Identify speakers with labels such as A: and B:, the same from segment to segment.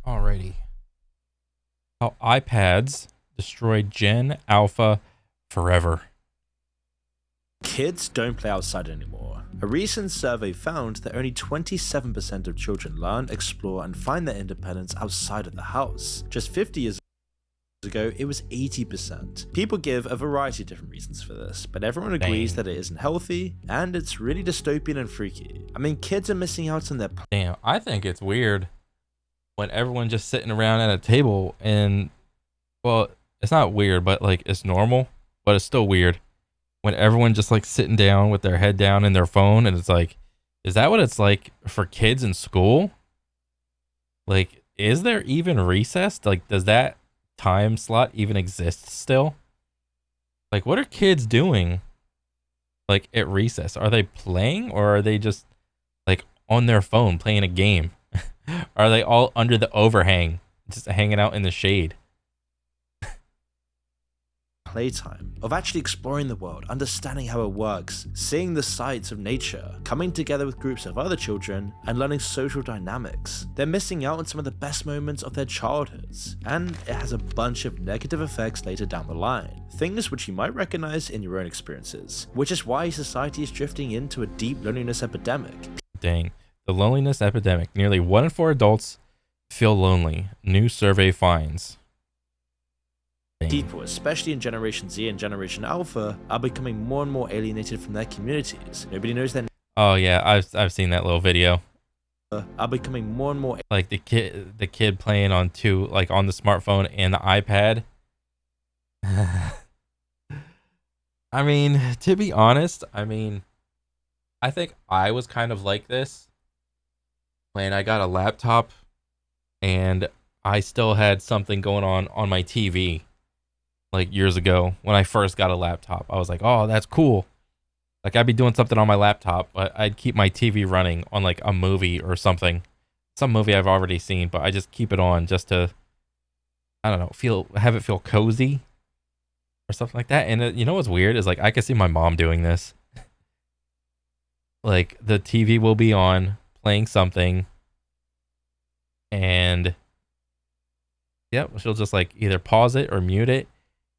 A: Alrighty. How iPads destroyed Gen Alpha forever.
B: Kids don't play outside anymore. A recent survey found that only 27% of children learn, explore, and find their independence outside of the house. Just 50 years ago, it was 80%. People give a variety of different reasons for this, but everyone agrees that it isn't healthy, and it's really dystopian and freaky. I mean, kids are missing out on their
A: Damn, I think it's weird when everyone's just sitting around at a table and, well, it's not weird, but like it's normal, but it's still weird when everyone just like sitting down with their head down in their phone, and it's like, is that what it's like for kids in school? Like, is there even recess? Like, does that time slot even exist still? Like, what are kids doing like at recess? Are they playing, or are they just like on their phone playing a game? Are they all under the overhang just hanging out in the shade?
B: playtime, of actually exploring the world, understanding how it works, seeing the sights of nature, coming together with groups of other children, and learning social dynamics. They're missing out on some of the best moments of their childhoods, and it has a bunch of negative effects later down the line, things which you might recognize in your own experiences, which is why society is drifting into a deep loneliness epidemic.
A: Dang, the loneliness epidemic. Nearly 1 in 4 adults feel lonely. New survey finds.
B: People, especially in Generation Z and Generation Alpha, are becoming more and more alienated from their communities. Nobody knows their
A: Oh yeah, I've seen that little video.
B: are becoming more and more
A: Like the kid playing on on the smartphone and the iPad. I mean, to be honest, I think I was kind of like this when I got a laptop and I still had something going on my TV. Like years ago when I first got a laptop, I was like, oh, that's cool. Like I'd be doing something on my laptop, but I'd keep my TV running on like a movie or something, some movie I've already seen, but I just keep it on just to, I don't know, have it feel cozy or something like that. And you know what's weird is like I can see my mom doing this. Like the TV will be on playing something, and yep, she'll just like either pause it or mute it,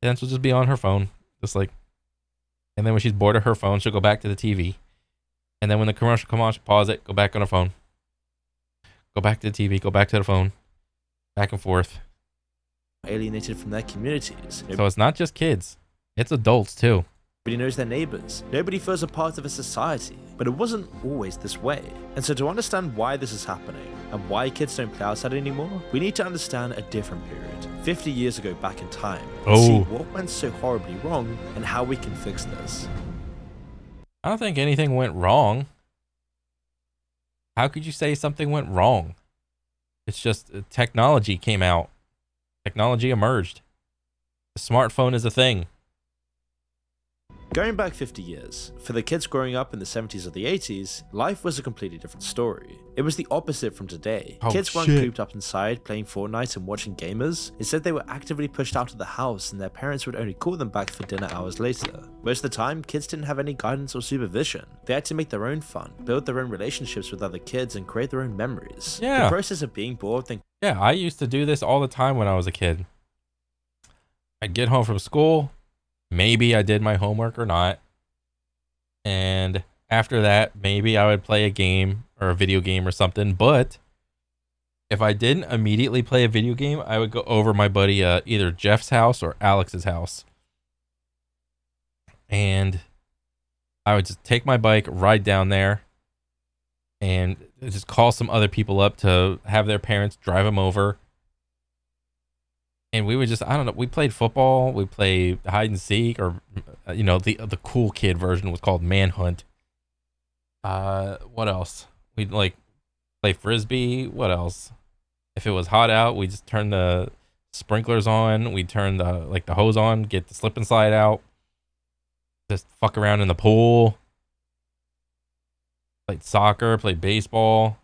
A: and then she'll just be on her phone, just like. And then when she's bored of her phone, she'll go back to the TV. And then when the commercial comes on, she'll pause it, go back on her phone. Go back to the TV, go back to the phone. Back and forth.
B: alienated from their communities.
A: So it's not just kids. It's adults too.
B: Nobody knows their neighbors. Nobody feels a part of a society. But it wasn't always this way. And so to understand why this is happening, and why kids don't play outside anymore, we need to understand a different period. 50 years ago back in time. And see what went so horribly wrong, and how we can fix this.
A: I don't think anything went wrong. How could you say something went wrong? It's just technology came out. Technology emerged. The smartphone is a thing.
B: Going back 50 years, for the kids growing up in the 70s or the 80s, life was a completely different story. It was the opposite from today. Kids weren't cooped up inside playing Fortnite and watching gamers. Instead, they were actively pushed out of the house, and their parents would only call them back for dinner hours later. Most of the time, kids didn't have any guidance or supervision. They had to make their own fun, build their own relationships with other kids, and create their own memories.
A: Yeah.
B: The process of being bored,
A: Yeah, I used to do this all the time when I was a kid. I'd get home from school. Maybe I did my homework or not. And after that, maybe I would play a game or a video game or something. But if I didn't immediately play a video game, I would go over my buddy either Jeff's house or Alex's house. And I would just take my bike, ride down there, and just call some other people up to have their parents drive them over. And we would just, I don't know, we played football, we played hide and seek, or, the cool kid version was called Manhunt. What else? We'd like play Frisbee. What else? If it was hot out, we just turn the sprinklers on. We'd turn the hose on, get the slip and slide out. Just fuck around in the pool. Played soccer, played baseball.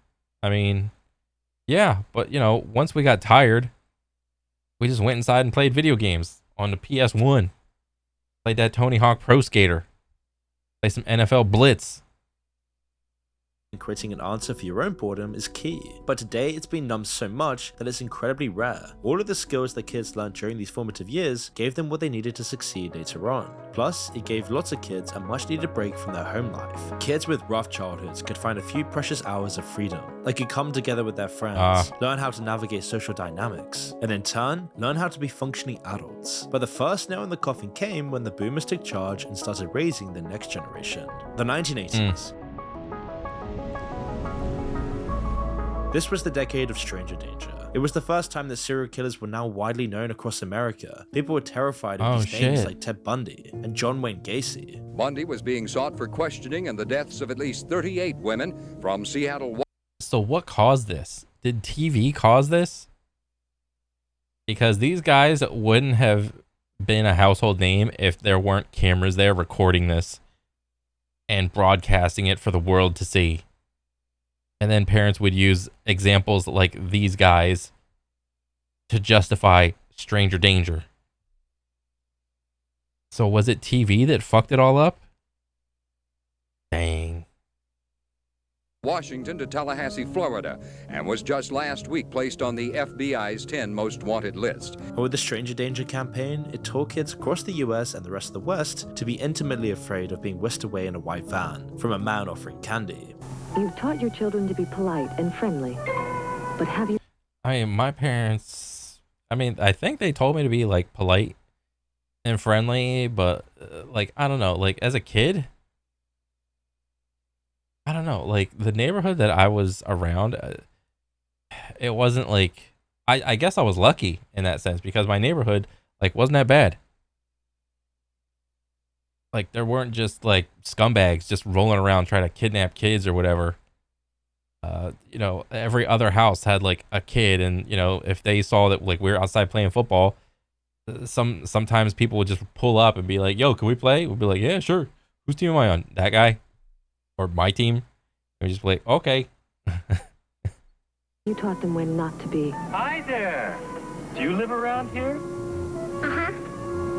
A: I mean, yeah, but once we got tired, we just went inside and played video games on the PS1. Played that Tony Hawk Pro Skater. Play some NFL Blitz.
B: and creating an answer for your own boredom is key, but today it's been numbed so much that it's incredibly rare. All of the skills that kids learned during these formative years gave them what they needed to succeed later on. Plus, it gave lots of kids a much needed break from their home life. Kids with rough childhoods could find a few precious hours of freedom. They could come together with their friends, learn how to navigate social dynamics, and in turn, learn how to be functioning adults. But the first nail in the coffin came when the boomers took charge and started raising the next generation. The 1980s. This was the decade of stranger danger. It was the first time that serial killers were now widely known across America. People were terrified of these names like Ted Bundy and John Wayne Gacy.
C: Bundy was being sought for questioning and the deaths of at least 38 women from Seattle.
A: So what caused this? Did TV cause this? Because these guys wouldn't have been a household name if there weren't cameras there recording this and broadcasting it for the world to see. And then parents would use examples like these guys to justify stranger danger. So was it TV that fucked it all up? Dang.
C: Washington to Tallahassee, Florida, and was just last week placed on the FBI's 10 most wanted list.
B: With the Stranger Danger campaign, it taught kids across the US and the rest of the West to be intimately afraid of being whisked away in a white van from a man offering candy.
D: You've taught your children to be polite and friendly, but have you...
A: I mean, my parents, I think they told me to be like polite and friendly, but like, I don't know, like as a kid, I don't know, like the neighborhood that I was around, it wasn't like, I guess I was lucky in that sense because my neighborhood like wasn't that bad. Like there weren't just like scumbags just rolling around trying to kidnap kids or whatever. You know, every other house had like a kid, and you know, if they saw that like we were outside playing football, sometimes people would just pull up and be like, "Yo, can we play?" We'd be like, "Yeah, sure." Whose team am I on? That guy, or my team? And we just be like, "Okay."
D: You taught them when not to be.
E: Hi there. Do you live around here?
F: Uh-huh.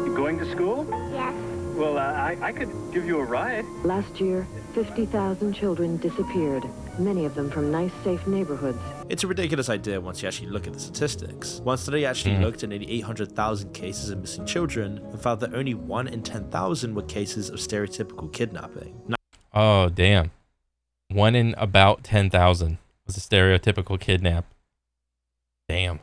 E: You going to school?
F: Yes.
E: Well, I could give you a ride.
D: Last year, 50,000 children disappeared, many of them from nice, safe neighborhoods.
B: It's a ridiculous idea once you actually look at the statistics. One study actually looked at nearly 800,000 cases of missing children and found that only 1 in 10,000 were cases of stereotypical kidnapping.
A: Oh, damn. 1 in about 10,000 was a stereotypical kidnap. Damn.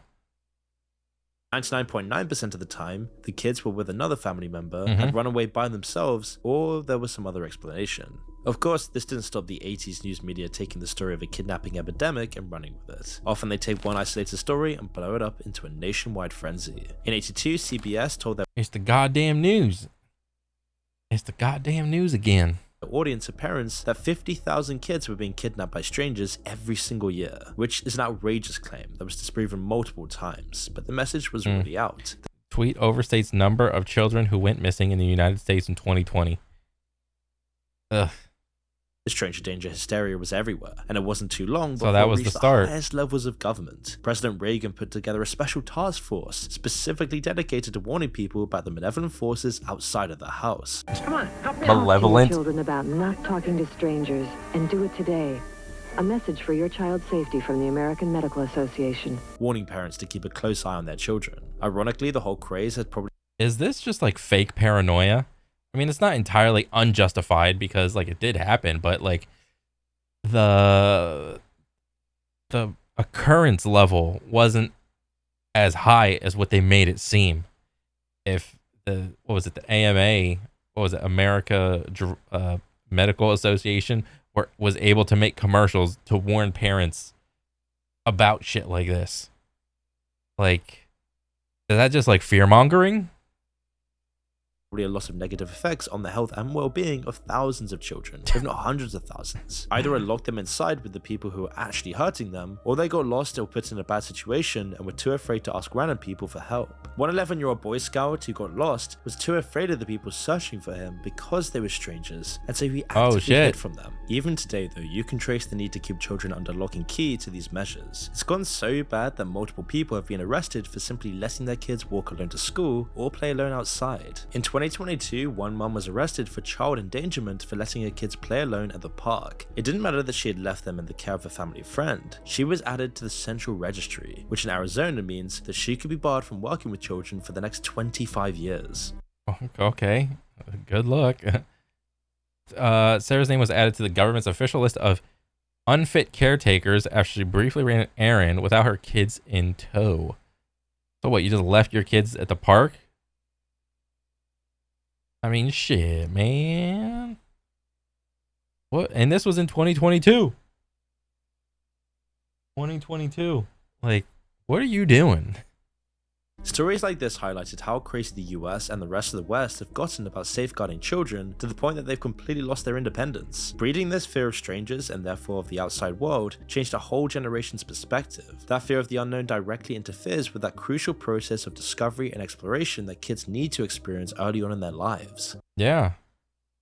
B: 99.9% of the time, the kids were with another family member, had run away by themselves, or there was some other explanation. Of course, this didn't stop the 80s news media taking the story of a kidnapping epidemic and running with it. Often they take one isolated story and blow it up into a nationwide frenzy. In 82, CBS told their
A: It's the goddamn news. It's the goddamn news again.
B: audience of parents that 50,000 kids were being kidnapped by strangers every single year, which is an outrageous claim that was disproven multiple times, but the message was already out.
A: Tweet overstates number of children who went missing in the United States in 2020. Ugh.
B: The stranger danger hysteria was everywhere, and it wasn't too long before
A: So that
B: it
A: was
B: reached
A: the start.
B: highest levels of government. President Reagan put together a special task force specifically dedicated to warning people about the malevolent forces outside of the house.
E: Come on, help me.
A: Malevolent.
D: Talk to your children about not talking to strangers, and do it today. A message for your child's safety from the American Medical Association.
B: Warning parents to keep a close eye on their children. Ironically, the whole craze has probably
A: Is this just like fake paranoia? I mean, it's not entirely unjustified because like it did happen, but like the occurrence level wasn't as high as what they made it seem. If the AMA, Medical Association was able to make commercials to warn parents about shit like this. Like, is that just like fear mongering?
B: a lot of negative effects on the health and well-being of thousands of children, if not hundreds of thousands. Either it locked them inside with the people who were actually hurting them, or they got lost or put in a bad situation and were too afraid to ask random people for help. One 11-year-old Boy Scout who got lost was too afraid of the people searching for him because they were strangers, and so he actively hid from them. Even today though, you can trace the need to keep children under lock and key to these measures. It's gone so bad that multiple people have been arrested for simply letting their kids walk alone to school or play alone outside. In 20 2022, one mum was arrested for child endangerment for letting her kids play alone at the park. It didn't matter that she had left them in the care of a family friend. She was added to the Central Registry, which in Arizona means that she could be barred from working with children for the next 25 years.
A: Okay, good luck. Sarah's name was added to the government's official list of unfit caretakers after she briefly ran an errand without her kids in tow. So what, you just left your kids at the park? I mean, shit, man. What? And this was in 2022. 2022. Like, what are you doing?
B: Stories like this highlighted how crazy the US and the rest of the West have gotten about safeguarding children to the point that they've completely lost their independence. Breeding this fear of strangers and therefore of the outside world changed a whole generation's perspective. That fear of the unknown directly interferes with that crucial process of discovery and exploration that kids need to experience early on in their lives.
A: Yeah.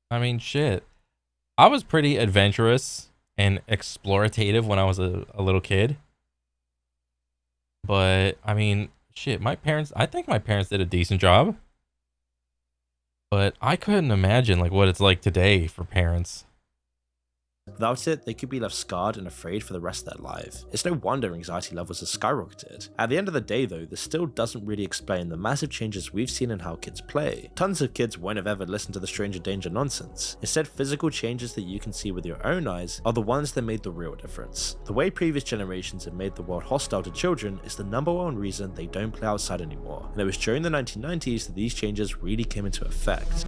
A: I mean, shit. I was pretty adventurous and explorative when I was a little kid. But, I mean, shit, I think my parents did a decent job. But I couldn't imagine like what it's like today for parents.
B: Without it, they could be left scarred and afraid for the rest of their life. It's no wonder anxiety levels have skyrocketed. At the end of the day though, this still doesn't really explain the massive changes we've seen in how kids play. Tons of kids won't have ever listened to the stranger danger nonsense. Instead, physical changes that you can see with your own eyes are the ones that made the real difference. The way previous generations have made the world hostile to children is the #1 reason they don't play outside anymore. And it was during the 1990s that these changes really came into effect.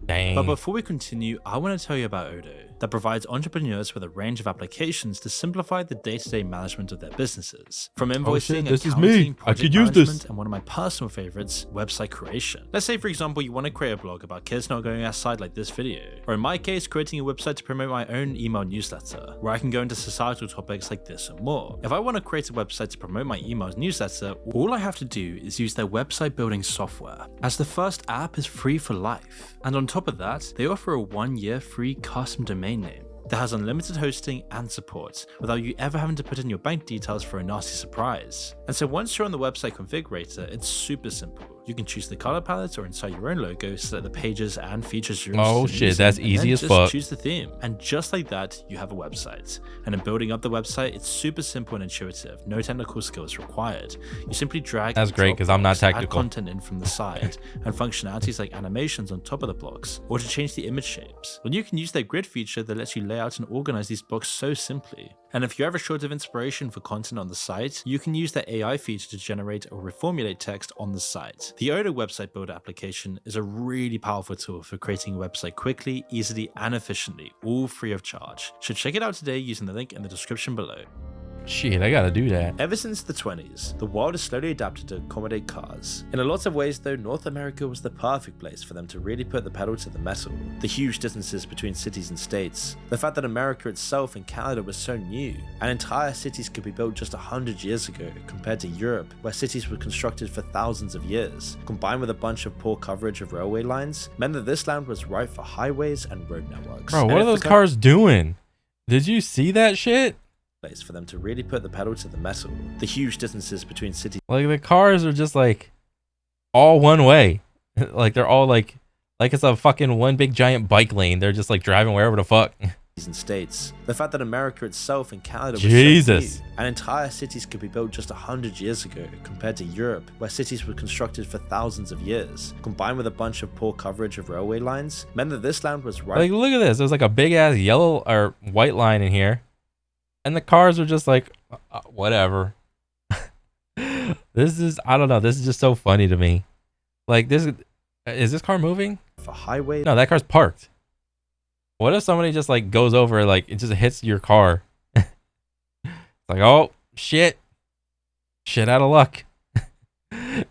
A: Dang.
B: But before we continue, I want to tell you about Odo, that provides entrepreneurs with a range of applications to simplify the day-to-day management of their businesses. From invoicing,
A: this is
B: accounting,
A: me. I
B: project
A: could use this.
B: management, and one of my personal favorites, website creation. Let's say, for example, you want to create a blog about kids not going outside like this video, or in my case, creating a website to promote my own email newsletter, where I can go into societal topics like this and more. If I want to create a website to promote my email newsletter, all I have to do is use their website building software, as the first app is free for life. And on top of that, they offer a 1-year free custom domain name that has unlimited hosting and support without you ever having to put in your bank details for a nasty surprise. And so once you're on the website configurator, it's super simple. You can choose the color palette or insert your own logo, select the pages and features you're interested in
A: shit,
B: using,
A: that's
B: and
A: easy
B: then
A: as
B: just
A: fuck.
B: choose the theme. And just like that, you have a website. And in building up the website, it's super simple and intuitive, no technical skills required. You simply drag
A: That's
B: and
A: great,
B: drop
A: 'cause I'm not
B: blocks, add
A: technical.
B: content in from the side, and functionalities like animations on top of the blocks, or to change the image shapes. Then you can use their grid feature that lets you lay out and organize these blocks so simply. And if you're ever short of inspiration for content on the site, you can use their AI feature to generate or reformulate text on the site. The Odo website builder application is a really powerful tool for creating a website quickly, easily, and efficiently, all free of charge. So check it out today using the link in the description below.
A: Shit, I gotta do that.
B: Ever since the 20s, the world has slowly adapted to accommodate cars. In a lot of ways though, North America was the perfect place for them to really put the pedal to the metal. The huge distances between cities and states, the fact that America itself and Canada was so new, and entire cities could be built just 100 years ago compared to Europe, where cities were constructed for thousands of years, combined with a bunch of poor coverage of railway lines, meant that this land was ripe for highways and road networks.
A: Bro,
B: And
A: what
B: if
A: are
B: the
A: those cars doing? Did you see that shit?
B: place for them to really put the pedal to the metal. The huge distances between cities
A: Like the cars are just like all one way. Like they're all like it's a fucking one big giant bike lane. They're just like driving wherever the fuck.
B: and states, the fact that America itself and Canada was
A: Jesus.
B: so new, and entire cities could be built just 100 years ago compared to Europe, where cities were constructed for thousands of years, combined with a bunch of poor coverage of railway lines, meant that this land was ripe.
A: Like look at this. There's like a big ass yellow or white line in here. And the cars are just like whatever. This is, I don't know, this is just so funny to me. Like is this car moving?
B: For highway.
A: No, that car's parked. What if somebody just like goes over, like it just hits your car? Like, oh shit out of luck.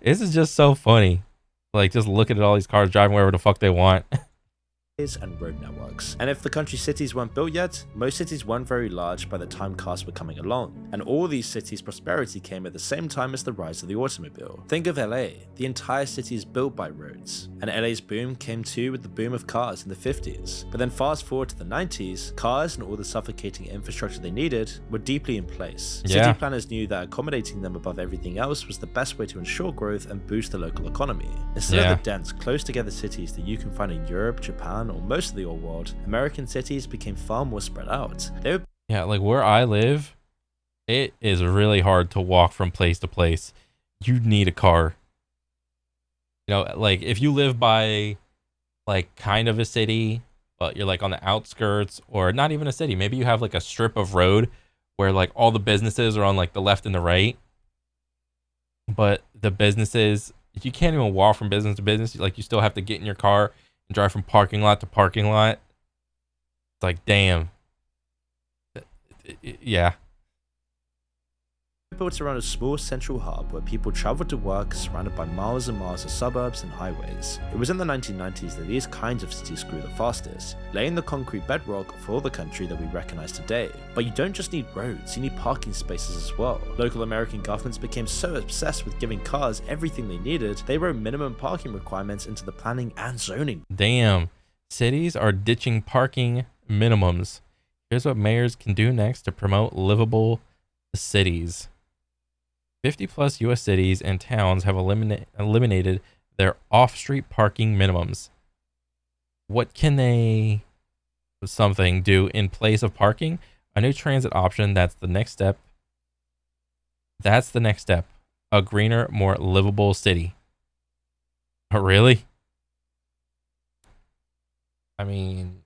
A: This is just so funny. Like just looking at all these cars driving wherever the fuck they want.
B: and road networks. And if the country cities weren't built yet, most cities weren't very large by the time cars were coming along. And all these cities' prosperity came at the same time as the rise of the automobile. Think of LA. The entire city is built by roads. And LA's boom came too with the boom of cars in the 50s. But then fast forward to the 90s, cars and all the suffocating infrastructure they needed were deeply in place.
A: Yeah.
B: City planners knew that accommodating them above everything else was the best way to ensure growth and boost the local economy. Instead of the dense, close together cities that you can find in Europe, Japan, or most of the old world, American cities became far more spread out.
A: Yeah, like where I live, it is really hard to walk from place to place. You need a car. You know, like if you live by like kind of a city, but you're like on the outskirts, or not even a city, maybe you have like a strip of road where like all the businesses are on like the left and the right. But the businesses, you can't even walk from business to business. Like you still have to get in your car and drive from parking lot to parking lot. It's like, damn. Yeah.
B: Built around a small central hub where people traveled to work surrounded by miles and miles of suburbs and highways. It was in the 1990s that these kinds of cities grew the fastest, laying the concrete bedrock for the country that we recognize today. But you don't just need roads, you need parking spaces as well. Local American governments became so obsessed with giving cars everything they needed, they wrote minimum parking requirements into the planning and zoning.
A: Damn. Cities are ditching parking minimums. Here's what mayors can do next to promote livable cities. 50 plus US cities and towns have eliminated their off-street parking minimums. What can they do in place of parking? A new transit option. That's the next step. A greener, more livable city. Oh, really? I mean,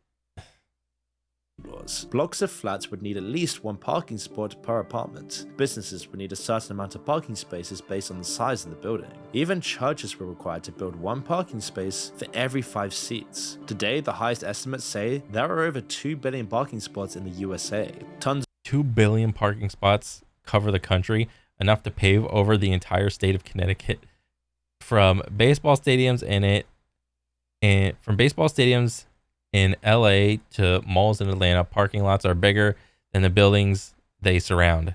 B: blocks of flats would need at least one parking spot per apartment. Businesses would need a certain amount of parking spaces based on the size of the building. Even churches were required to build one parking space for every 5 seats. Today, the highest estimates say there are over 2 billion parking spots in the USA.
A: 2 billion parking spots cover the country, enough to pave over the entire state of Connecticut. From baseball stadiums in LA to malls in Atlanta, parking lots are bigger than the buildings they surround.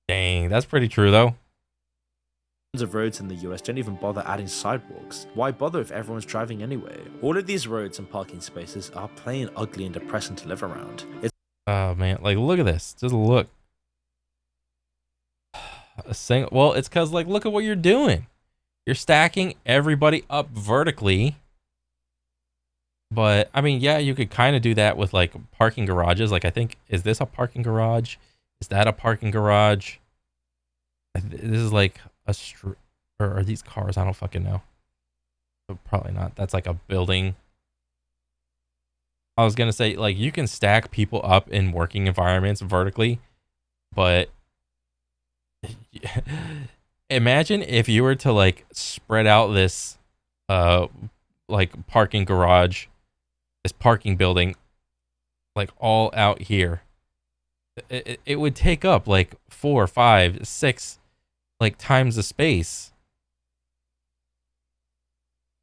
A: Dang, that's pretty true though.
B: Tons of roads in the US don't even bother adding sidewalks. Why bother if everyone's driving anyway? All of these roads and parking spaces are plain ugly and depressing to live around.
A: Oh man, like look at this. Just look. Well, it's because like look at what you're doing. You're stacking everybody up vertically. But I mean, yeah, you could kind of do that with like parking garages. Like I think, is this a parking garage? Is that a parking garage? This is like a or are these cars? I don't fucking know. But probably not. That's like a building. I was gonna say like you can stack people up in working environments vertically, but imagine if you were to like spread out this like parking garage, this parking building, like all out here. It would take up like 4, 5, 6 like times the space.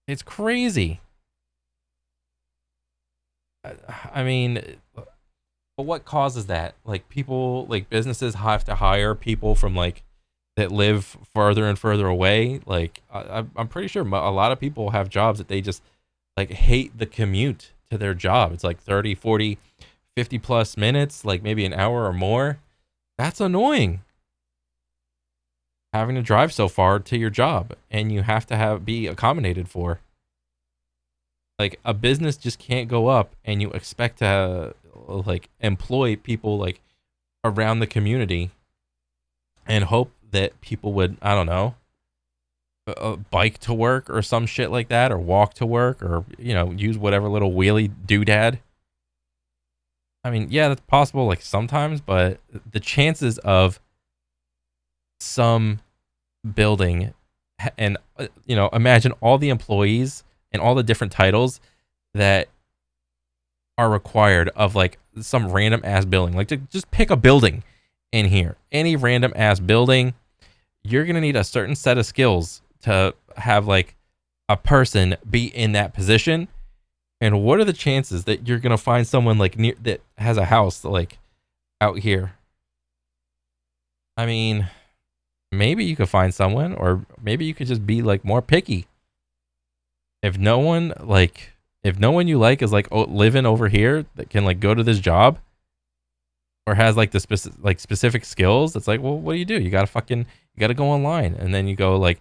A: It's crazy. I mean, but what causes that? Like people, like businesses have to hire people from like that live further and further away. Like I'm pretty sure a lot of people have jobs that they just like hate the commute to their job. It's like 30, 40, 50 plus minutes, like maybe an hour or more. That's annoying. Having to drive so far to your job and you have to be accommodated for. Like a business just can't go up and you expect to like employ people like around the community and hope that people would, I don't know, bike to work or some shit like that, or walk to work, or, you know, use whatever little wheelie doodad. I mean, yeah, that's possible like sometimes, but the chances of some building and, you know, imagine all the employees and all the different titles that are required of like some random ass building. Like to just pick a building in here, any random ass building, you're going to need a certain set of skills to have like a person be in that position. And what are the chances that you're gonna find someone like near that has a house like out here? I mean, maybe you could find someone, or maybe you could just be like more picky. If no one like, if no one you like is like living over here that can like go to this job or has like the specific skills, it's like, well, what do? You gotta go online, and then you go like,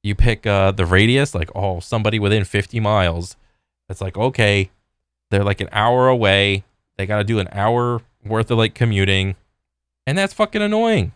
A: you pick the radius, like, oh, somebody within 50 miles. It's like, okay, they're like an hour away. They got to do an hour worth of like commuting, and that's fucking annoying.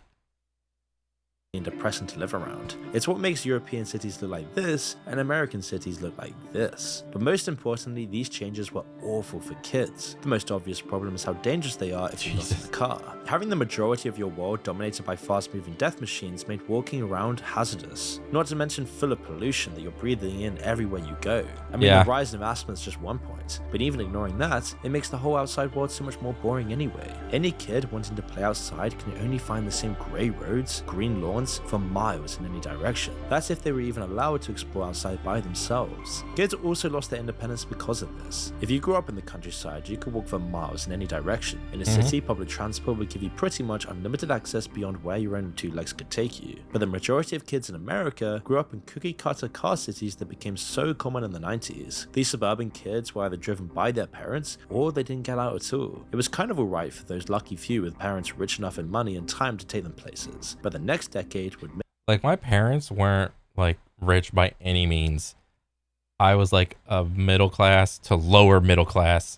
B: And depressing to live around. It's what makes European cities look like this and American cities look like this. But most importantly, these changes were awful for kids. The most obvious problem is how dangerous they are if you're not in the car. Having the majority of your world dominated by fast-moving death machines made walking around hazardous. Not to mention full of pollution that you're breathing in everywhere you go. I mean, the rise of asthma is just one point, but even ignoring that, it makes the whole outside world so much more boring anyway. Any kid wanting to play outside can only find the same grey roads, green lawns, for miles in any direction. That's if they were even allowed to explore outside by themselves. Kids also lost their independence because of this. If you grew up in the countryside, you could walk for miles in any direction. In a city, public transport would give you pretty much unlimited access beyond where your own two legs could take you. But the majority of kids in America grew up in cookie-cutter car cities that became so common in the 90s. These suburban kids were either driven by their parents or they didn't get out at all. It was kind of alright for those lucky few with parents rich enough in money and time to take them places. But the next decade would
A: like, my parents weren't like rich by any means. I was like a middle class to lower middle class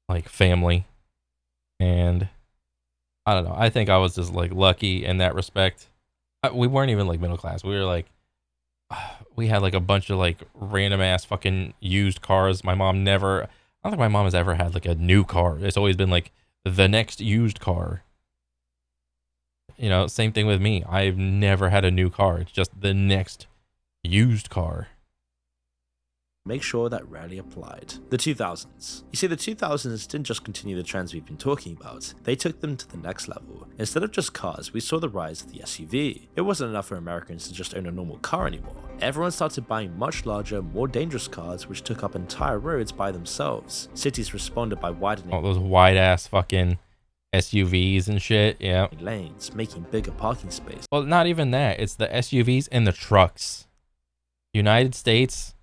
A: like family, and I don't know, I think I was just like lucky in that respect. We weren't even like middle class. We were like, we had like a bunch of like random ass fucking used cars. My mom never, I don't think my mom has ever had like a new car. It's always been like the next used car. You know, same thing with me. I've never had a new car. It's just the next used car.
B: make sure that rarely applied. The 2000s. You see, the 2000s didn't just continue the trends we've been talking about, they took them to the next level. Instead of just cars, we saw the rise of the SUV. It wasn't enough for Americans to just own a normal car anymore. Everyone started buying much larger, more dangerous cars which took up entire roads by themselves. Cities responded by widening
A: all those wide ass fucking SUVs and shit, yeah.
B: lanes, making bigger parking space.
A: Well, not even that. It's the SUVs and the trucks. United States,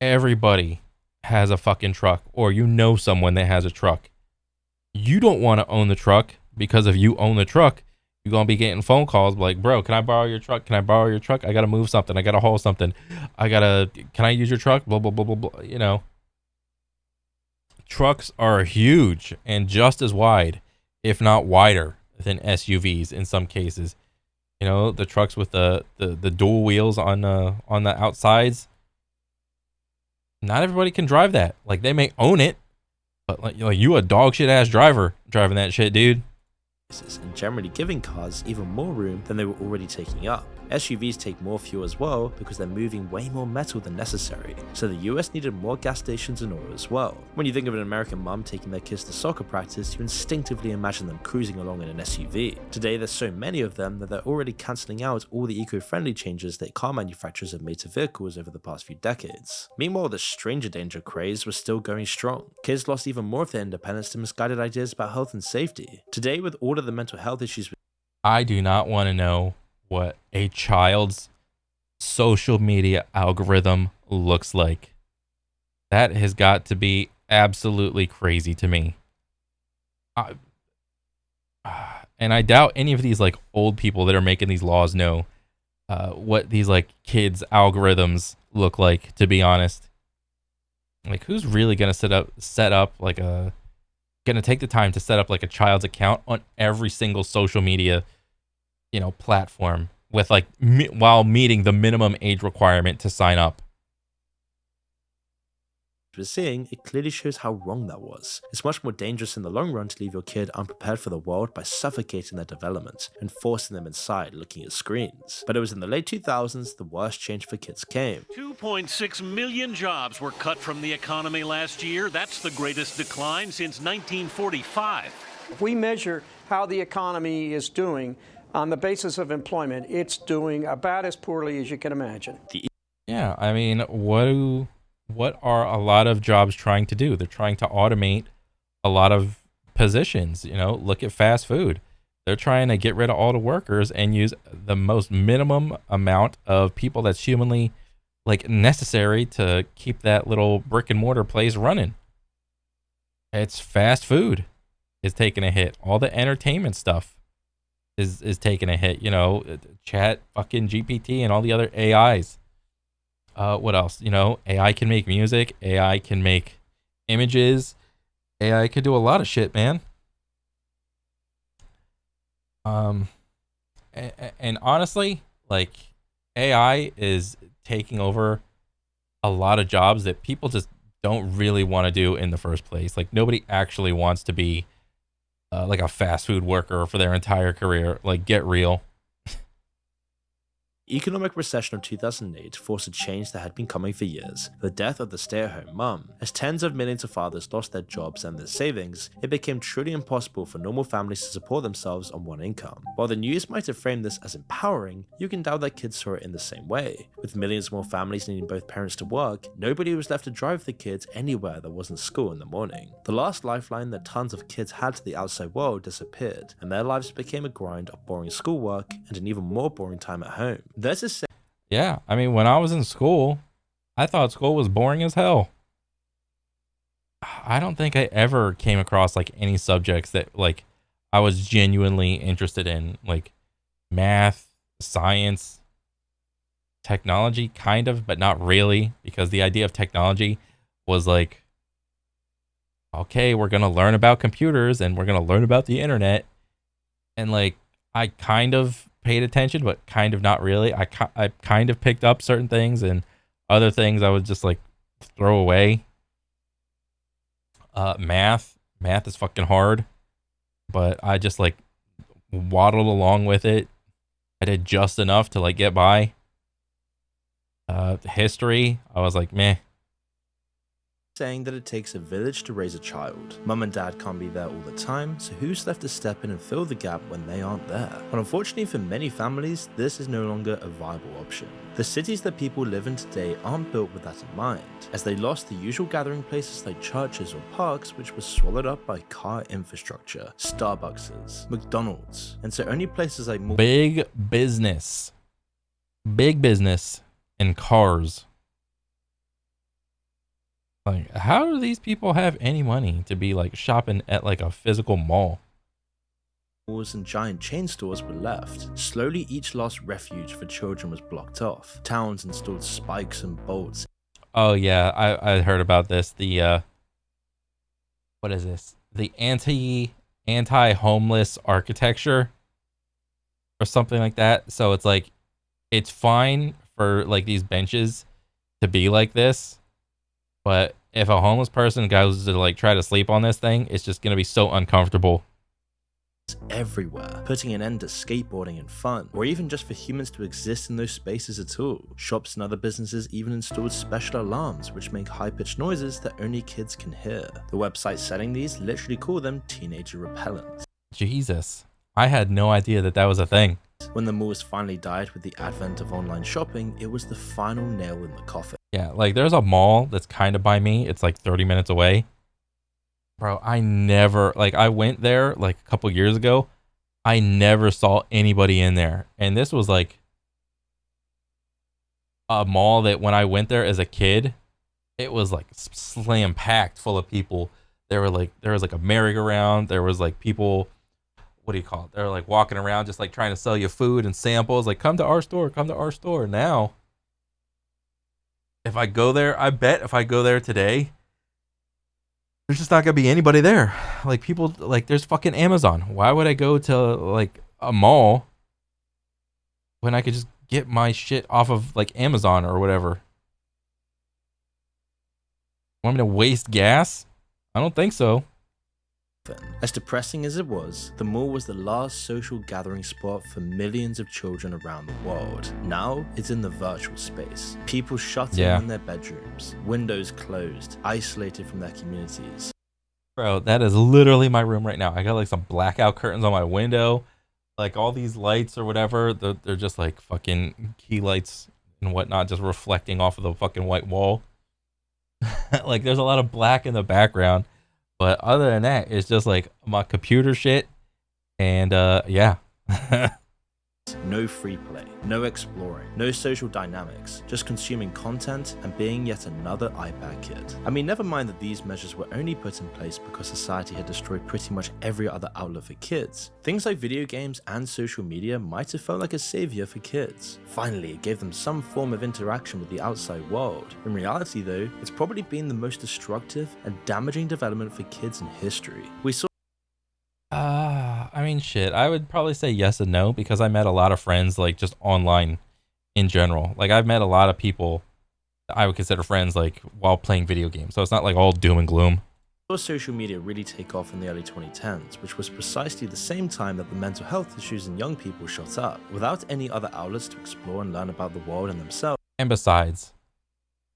A: everybody has a fucking truck, or you know someone that has a truck. You don't want to own the truck, because if you own the truck, you're going to be getting phone calls like, bro, can I borrow your truck? Can I borrow your truck? I got to move something. I got to haul something. Can I use your truck? Blah, blah, blah, blah, blah. You know, trucks are huge and just as wide, if not wider, than SUVs in some cases. You know, the trucks with the dual wheels on the outsides. Not everybody can drive that. Like, they may own it, but like you a dog shit ass driver driving that shit, dude.
B: And generally giving cars even more room than they were already taking up. SUVs take more fuel as well because they're moving way more metal than necessary, so the US needed more gas stations and oil as well. When you think of an American mum taking their kids to soccer practice, you instinctively imagine them cruising along in an SUV. Today there's so many of them that they're already cancelling out all the eco-friendly changes that car manufacturers have made to vehicles over the past few decades. Meanwhile, the stranger danger craze was still going strong. Kids lost even more of their independence to misguided ideas about health and safety. Today, with all of the mental health issues,
A: I do not want to know what a child's social media algorithm looks like. That has got to be absolutely crazy to me. And I doubt any of these like old people that are making these laws know what these like kids' algorithms look like, to be honest. Like, who's really gonna set up like gonna take the time to set up like a child's account on every single social media, you know, platform with like while meeting the minimum age requirement to sign up?
B: we're seeing, it clearly shows how wrong that was. It's much more dangerous in the long run to leave your kid unprepared for the world by suffocating their development and forcing them inside looking at screens. But it was in the late 2000s the worst change for kids came.
F: 2.6 million jobs were cut from the economy last year. That's the greatest decline since 1945.
G: If we measure how the economy is doing on the basis of employment, it's doing about as poorly as you can imagine.
A: Yeah, I mean, what do what are a lot of jobs trying to do? They're trying to automate a lot of positions. Look at fast food. They're trying to get rid of all the workers and use the most minimum amount of people that's humanly necessary to keep that little brick and mortar place running. It's fast food is taking a hit. All the entertainment stuff is taking a hit. Chat, fucking GPT, and all the other AIs. What else? AI can make music. AI can make images. AI can do a lot of shit, man. And honestly, AI is taking over a lot of jobs that people just don't really want to do in the first place. Nobody actually wants to be a fast food worker for their entire career. Get real.
B: Economic recession of 2008 forced a change that had been coming for years, the death of the stay-at-home mum. As tens of millions of fathers lost their jobs and their savings, it became truly impossible for normal families to support themselves on one income. While the news might have framed this as empowering, you can doubt that kids saw it in the same way. With millions more families needing both parents to work, nobody was left to drive the kids anywhere that wasn't school in the morning. The last lifeline that tons of kids had to the outside world disappeared, and their lives became a grind of boring schoolwork and an even more boring time at home. There's a
A: Yeah, I mean, when I was in school, I thought school was boring as hell. I don't think I ever came across any subjects that I was genuinely interested in, math, science, technology, kind of, but not really, because the idea of technology was okay, we're gonna learn about computers and we're gonna learn about the internet, and I kind of paid attention, but kind of not really. I kind of picked up certain things, and other things I would just throw away. Math is fucking hard, but I just waddled along with it. I did just enough to get by. History, I was meh.
B: saying that it takes a village to raise a child. Mum and dad can't be there all the time, so who's left to step in and fill the gap when they aren't there? But unfortunately for many families, this is no longer a viable option. The cities that people live in today aren't built with that in mind, as they lost the usual gathering places like churches or parks, which was swallowed up by car infrastructure, Starbucks, McDonald's, and so only places like
A: big business and cars. How do these people have any money to be shopping at a physical mall?
B: malls and giant chain stores were left. Slowly, each last refuge for children was blocked off. Towns installed spikes and bolts.
A: Oh yeah, I heard about this. The what is this? The anti-homeless architecture or something like that. So it's it's fine for these benches to be like this, but if a homeless person goes to try to sleep on this thing, it's just gonna be so uncomfortable.
B: Everywhere, putting an end to skateboarding and fun, or even just for humans to exist in those spaces at all. Shops and other businesses even installed special alarms which make high-pitched noises that only kids can hear. The websites selling these literally call them teenager repellents.
A: Jesus, I had no idea that was a thing.
B: When the malls finally died with the advent of online shopping, it was the final nail in the coffin.
A: Yeah, there's a mall that's kind of by me. It's 30 minutes away. Bro, I never, I went there a couple years ago. I never saw anybody in there. And this was a mall that when I went there as a kid, it was slam packed full of people. There was a merry-go-round. There was people, what do you call it? They're walking around just trying to sell you food and samples. Come to our store, come to our store. Now, if I go there, I bet if I go there today, there's just not gonna be anybody there. People, there's fucking Amazon. Why would I go to a mall when I could just get my shit off of Amazon or whatever? Want me to waste gas? I don't think so.
B: As depressing as it was, the mall was the last social gathering spot for millions of children around the world. Now, it's in the virtual space. People shut in their bedrooms, windows closed, isolated from their communities.
A: Bro, that is literally my room right now. I got some blackout curtains on my window. All these lights or whatever, they're just fucking key lights and whatnot, just reflecting off of the fucking white wall. Like there's a lot of black in the background, but other than that, it's just like my computer shit. And yeah.
B: No free play, no exploring, no social dynamics, just consuming content and being yet another iPad kid. I mean, never mind that these measures were only put in place because society had destroyed pretty much every other outlet for kids. Things like video games and social media might have felt like a savior for kids. Finally, it gave them some form of interaction with the outside world. In reality though, it's probably been the most destructive and damaging development for kids in history. We saw
A: I mean, shit. I would probably say yes and no because I met a lot of friends, like just online in general. Like I've met a lot of people that I would consider friends, like while playing video games. So it's not like all doom and gloom.
B: social media really take off in the early 2010s, which was precisely the same time that the mental health issues in young people shot up, without any other outlets to explore and learn about the world and themselves.
A: And besides,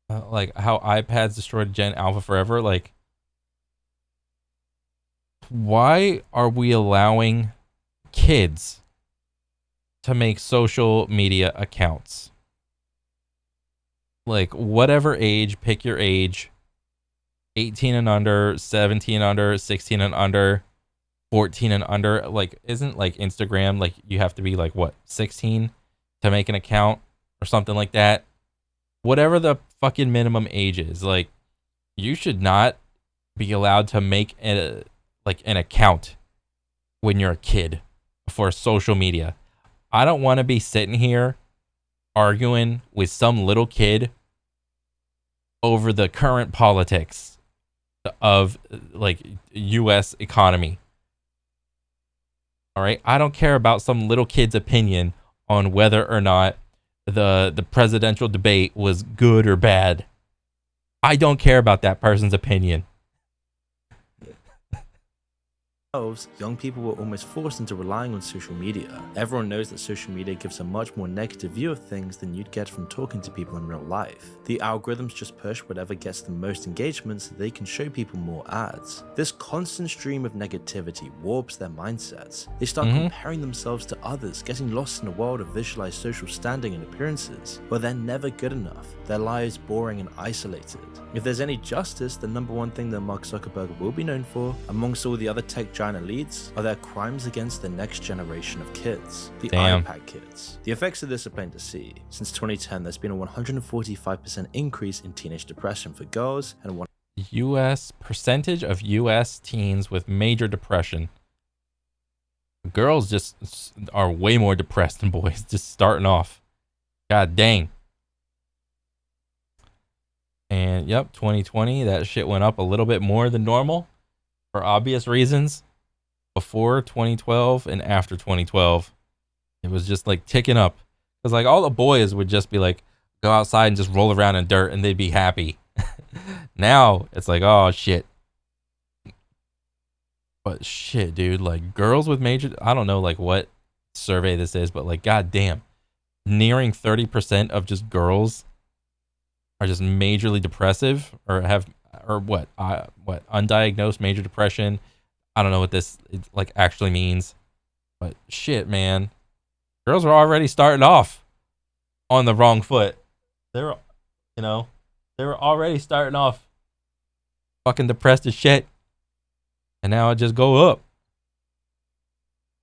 A: like how iPads destroyed Gen Alpha forever, like why are we allowing kids to make social media accounts? Like whatever age, pick your age, 18 and under, 17 under, 16 and under, 14 and under. Like isn't like Instagram like you have to be like what, 16 to make an account or something like that? Whatever the fucking minimum age is, like you should not be allowed to make an account when you're a kid for social media. I don't want to be sitting here arguing with some little kid over the current politics of like US economy. All right, I don't care about some little kid's opinion on whether or not the presidential debate was good or bad. I don't care about that person's opinion.
B: Young people were almost forced into relying on social media. Everyone knows that social media gives a much more negative view of things than you'd get from talking to people in real life. The algorithms just push whatever gets the most engagement so they can show people more ads. This constant stream of negativity warps their mindsets. They start comparing themselves to others, getting lost in a world of visualized social standing and appearances, where they're never good enough, their lives boring and isolated. If there's any justice, the number one thing that Mark Zuckerberg will be known for, amongst all the other tech giant elites, are their crimes against the next generation of kids, the iPad kids. The effects of this are plain to see. Since 2010, there's been a 145% increase in teenage depression for girls and
A: percentage of US teens with major depression. Girls just are way more depressed than boys, just starting off. God dang. And yep, 2020, that shit went up a little bit more than normal for obvious reasons. Before 2012 and after 2012, it was just like ticking up. Because like all the boys would just be like, go outside and just roll around in dirt and they'd be happy. Now it's like, oh shit. But shit, dude, like girls with major, I don't know like what survey this is, but like goddamn, nearing 30% of just girls are just majorly depressive or have undiagnosed major depression. I don't know what this like actually means, but shit, man, girls are already starting off on the wrong foot. They were already starting off fucking depressed as shit, and now it just go up.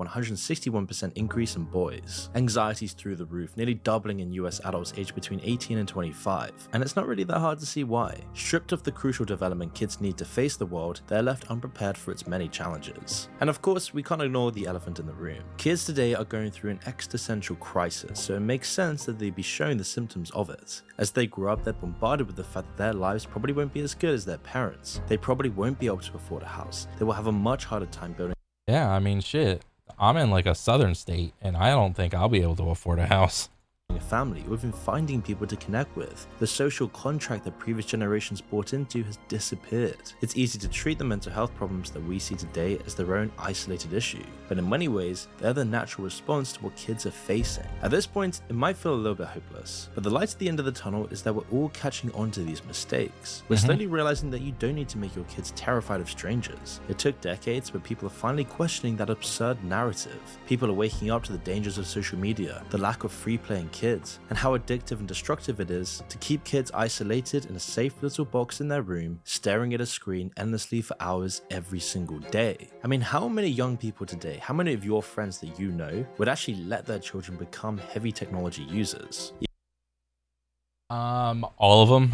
B: 161% increase in boys. Anxiety's through the roof, nearly doubling in US adults aged between 18 and 25. And it's not really that hard to see why. Stripped of the crucial development kids need to face the world, they're left unprepared for its many challenges. And of course, we can't ignore the elephant in the room. Kids today are going through an existential crisis, so it makes sense that they'd be showing the symptoms of it. As they grow up, they're bombarded with the fact that their lives probably won't be as good as their parents. They probably won't be able to afford a house. They will have a much harder time building.
A: Yeah, I mean, shit. I'm in like a southern state and I don't think I'll be able to afford a house.
B: A family, or even finding people to connect with. The social contract that previous generations bought into has disappeared. It's easy to treat the mental health problems that we see today as their own isolated issue, but in many ways, they're the natural response to what kids are facing. At this point, it might feel a little bit hopeless, but the light at the end of the tunnel is that we're all catching on to these mistakes. We're slowly realizing that you don't need to make your kids terrified of strangers. It took decades, but people are finally questioning that absurd narrative. People are waking up to the dangers of social media, the lack of free play in kids, kids, and how addictive and destructive it is to keep kids isolated in a safe little box in their room, staring at a screen endlessly for hours every single day. I mean, how many young people today, how many of your friends that you know would actually let their children become heavy technology users?
A: All of them.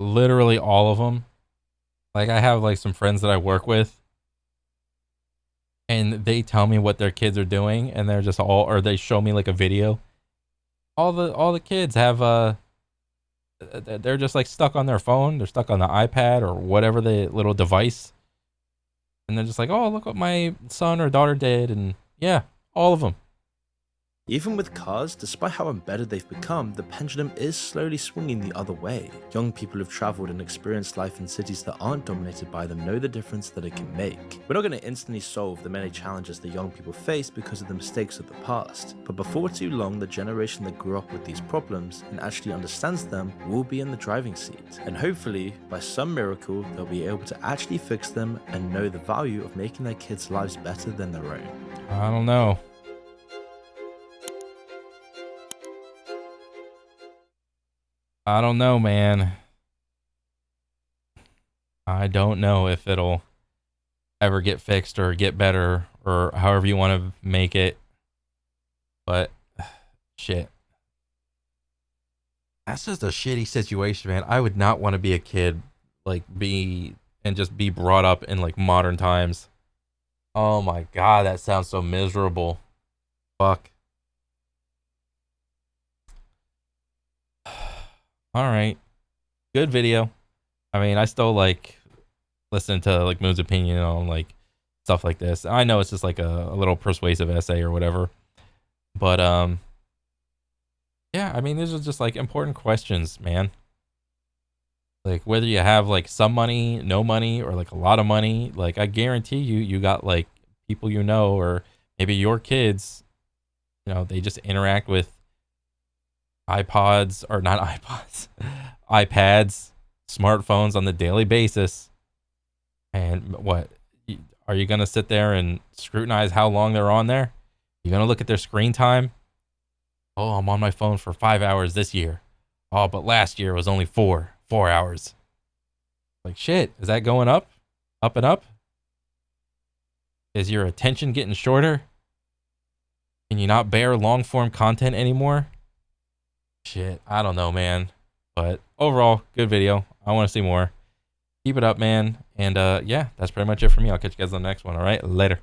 A: Literally all of them. Like, I have like some friends that I work with, and they tell me what their kids are doing, and they're just all, or they show me like a video. All the kids have they're just like stuck on their phone. They're stuck on the iPad or whatever the little device, and they're just like, oh, look what my son or daughter did, and yeah, all of them.
B: Even with cars, despite how embedded they've become, the pendulum is slowly swinging the other way. Young people who've traveled and experienced life in cities that aren't dominated by them know the difference that it can make. We're not going to instantly solve the many challenges that young people face because of the mistakes of the past, but before too long, the generation that grew up with these problems and actually understands them will be in the driving seat. And hopefully, by some miracle, they'll be able to actually fix them and know the value of making their kids' lives better than their own.
A: I don't know. I don't know, man. I don't know if it'll ever get fixed or get better or however you want to make it. But shit. That's just a shitty situation, man. I would not want to be a kid, like just be brought up in like modern times. Oh my God, that sounds so miserable. Fuck. All right. Good video. I mean, I still like listen to like Moon's opinion on like stuff like this. I know it's just like a little persuasive essay or whatever. But yeah, I mean, these are just like important questions, man. Like whether you have like some money, no money, or like a lot of money, like I guarantee you got like people you know, or maybe your kids, you know, they just interact with iPods, or not iPods, iPads, smartphones on the daily basis. And what, are you going to sit there and scrutinize how long they're on there? You're going to look at their screen time? Oh, I'm on my phone for 5 hours this year. Oh, but last year was only 4 hours. Like, shit, is that going up? Up and up? Is your attention getting shorter? Can you not bear long form content anymore? Shit, I don't know, man. But overall, good video. I want to see more. Keep it up, man. And yeah, that's pretty much it for me. I'll catch you guys on the next one. All right, later.